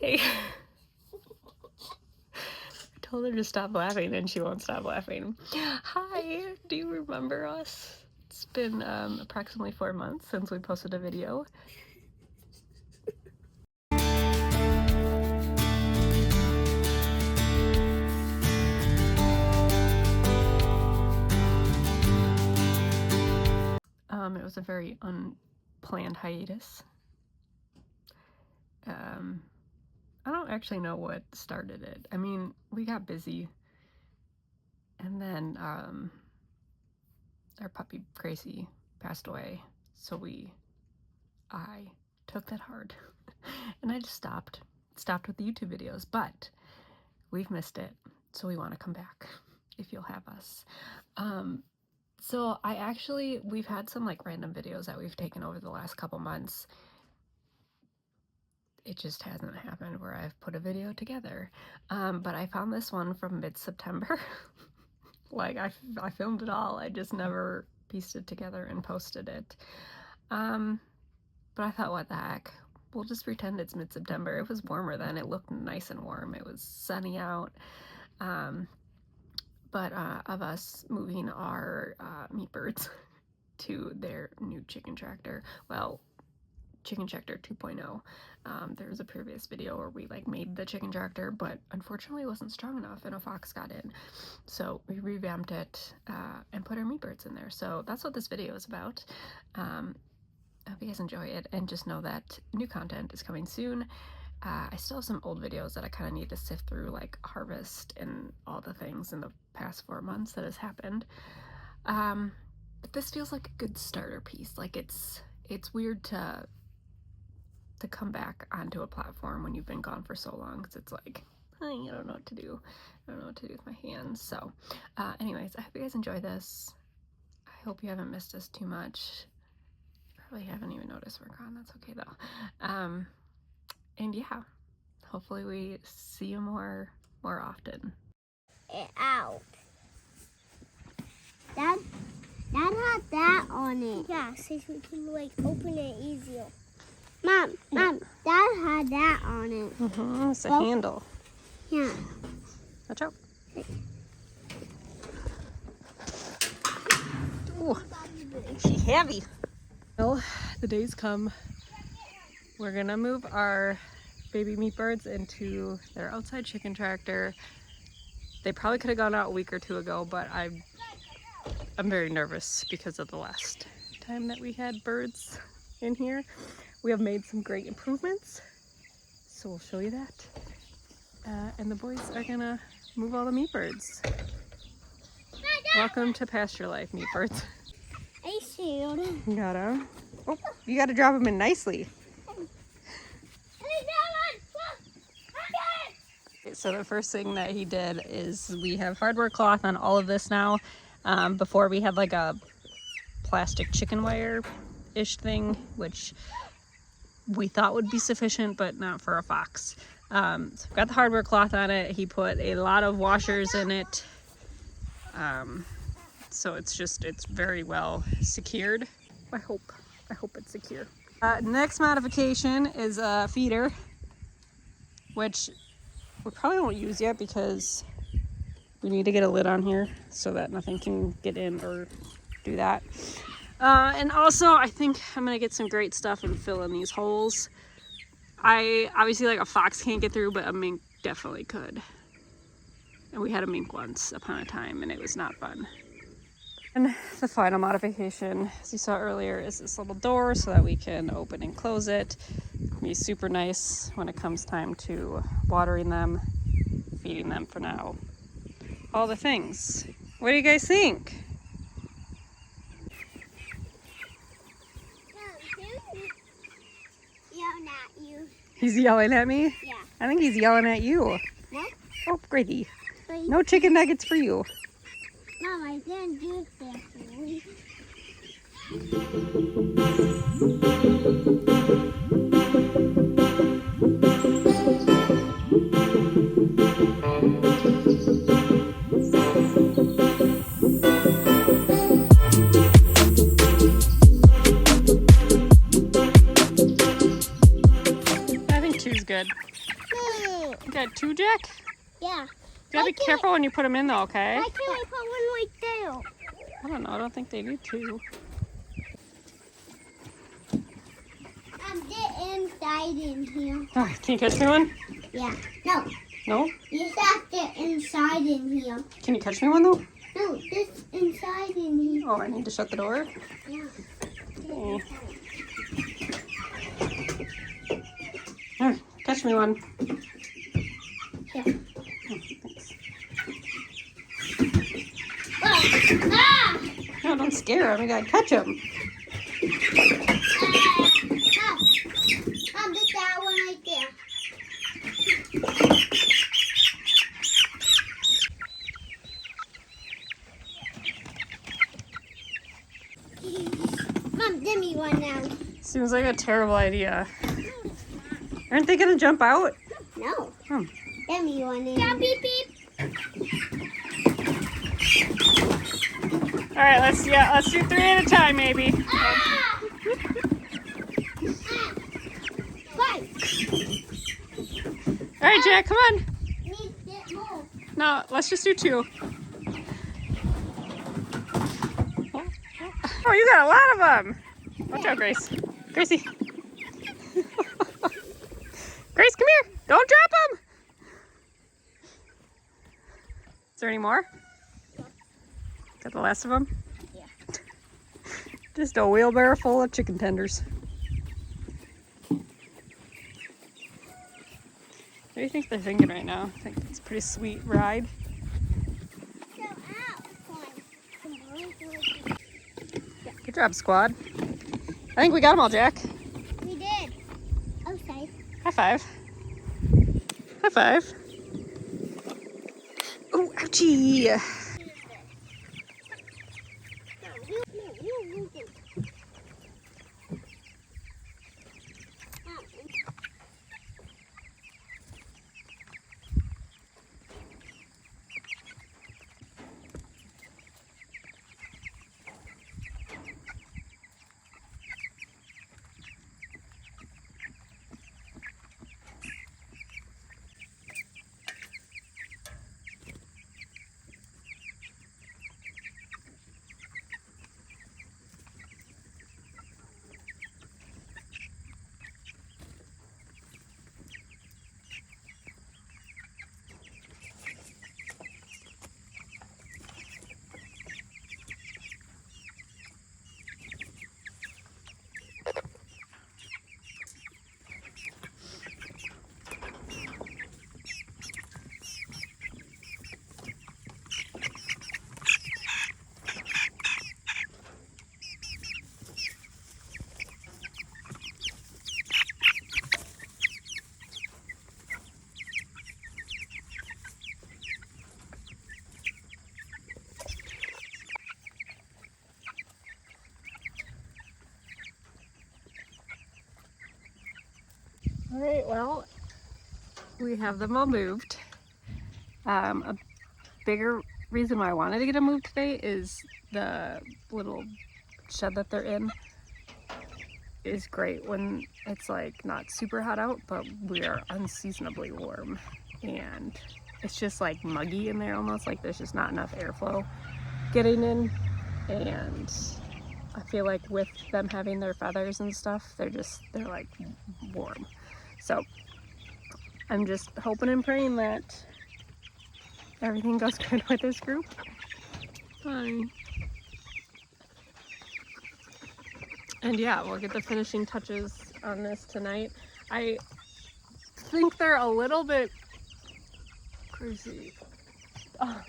Hi. I told her to stop laughing and she won't stop laughing. Hi, do you remember us? It's been approximately 4 months since we posted a video. It was a very unplanned hiatus. I don't actually know what started it. I mean, we got busy, and then our puppy Gracie passed away, so I took that hard and I just stopped with the YouTube videos, but we've missed it, so we want to come back if you'll have us. So we've had some like random videos that we've taken over the last couple months. It just hasn't happened where I've put a video together, but I found this one from mid-September. Like I filmed it all, I just never pieced it together and posted it. But I thought, what the heck, we'll just pretend it's mid-September. It was warmer then, it looked nice and warm, it was sunny out. But of us moving our meat birds to their new chicken tractor, well, chicken tractor 2.0. There was a previous video where we like made the chicken tractor, but unfortunately it wasn't strong enough and a fox got in. So we revamped it and put our meat birds in there. So that's what this video is about. I hope you guys enjoy it, and just know that new content is coming soon. I still have some old videos that I kind of need to sift through, like harvest and all the things in the past 4 months that has happened. But this feels like a good starter piece. Like it's weird to come back onto a platform when you've been gone for so long, because it's like, I don't know what to do. I don't know what to do with my hands. So anyways, I hope you guys enjoy this. I hope you haven't missed us too much. Probably haven't even noticed we're gone. That's okay though. And yeah, hopefully we see you more often. Out. Dad had that on it. Yeah, so we can like open it easier. Mom, Dad had that on it. It's a handle. Yeah. Watch out. Ooh, she's heavy. Well, the day's come. We're gonna move our baby meat birds into their outside chicken tractor. They probably could have gone out a week or 2 ago, but I'm very nervous because of the last time that we had birds in here. We have made some great improvements, so we'll show you that. And the boys are gonna move all the meat birds. Welcome to pasture life, meat birds. I see. You gotta, oh, you gotta drop them in nicely. Okay, so the first thing that he did is we have hardware cloth on all of this now. Before we had like a plastic chicken wire-ish thing, which we thought would be sufficient, but not for a fox. So we've got the hardware cloth on it. He put a lot of washers in it. So it's very well secured. I hope it's secure. Next modification is a feeder, which we probably won't use yet because we need to get a lid on here so that nothing can get in or do that. And also I think I'm gonna get some great stuff and fill in these holes. Obviously like a fox can't get through, but a mink definitely could. And we had a mink once upon a time and it was not fun. And the final modification, as you saw earlier, is this little door so that we can open and close it. It'll be super nice when it comes time to watering them, feeding them for now. All the things. What do you guys think? Yelling at you. He's yelling at me? Yeah. I think he's yelling at you. What? Oh, Gracie. No chicken nuggets for you. Mom, I didn't do that for you. I think 2's good. No. You got 2, Jack? Yeah. You gotta be careful when you put them in though, okay? Why can't we put one like there? I don't know, I don't think they need 2. Get inside in here. Oh, can you catch me one? Yeah. No. No? You have to get inside in here. Can you catch me one though? No, just inside in here. Oh, I need to shut the door? Yeah. Oh. Here, catch me one. Here. Oh, thanks. Whoa. Ah! No, don't scare him. You gotta catch him. Mom, just that one right there. Mom, give me one now. Seems like a terrible idea. Aren't they gonna jump out? No. Hmm. Give me one now. Yeah, beep beep. All right, let's do 3 at a time, maybe. Ah! Five. All right, Jack, come on. Need to get more. No, let's just do 2. Oh, you got a lot of them. Watch out, Grace. Gracie. Grace, come here. Don't drop them. Is there any more? Got the last of them? Yeah. Just a wheelbarrow full of chicken tenders. What do you think they're thinking right now? I think it's a pretty sweet ride. Good job, squad. I think we got them all, Jack. We did. Okay. High five. High five. Oh, ouchie. All right, well, we have them all moved. A bigger reason why I wanted to get them moved today is the little shed that they're in is great when it's like not super hot out, but we are unseasonably warm and it's just like muggy in there almost, like there's just not enough airflow getting in, and I feel like with them having their feathers and stuff, they're like warm. So I'm just hoping and praying that everything goes good with this group. And yeah, we'll get the finishing touches on this tonight. I think they're a little bit crazy. Oh.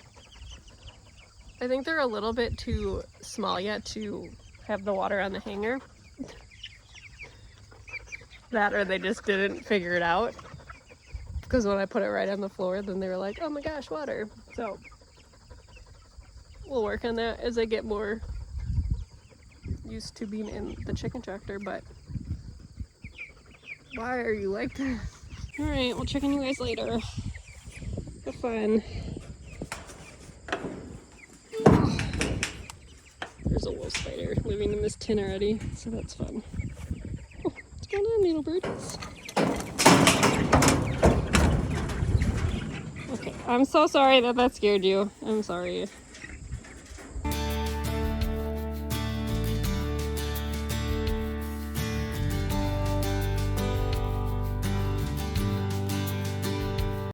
I think they're a little bit too small yet to have the water on the hanger. That or they just didn't figure it out. Because when I put it right on the floor, then they were like, oh my gosh, water. So we'll work on that as I get more used to being in the chicken tractor, but why are you like that? All right, we'll check on you guys later. Have fun. There's a wolf spider living in this tin already, so that's fun. Oh, what's going on, little birds? I'm so sorry that scared you. I'm sorry.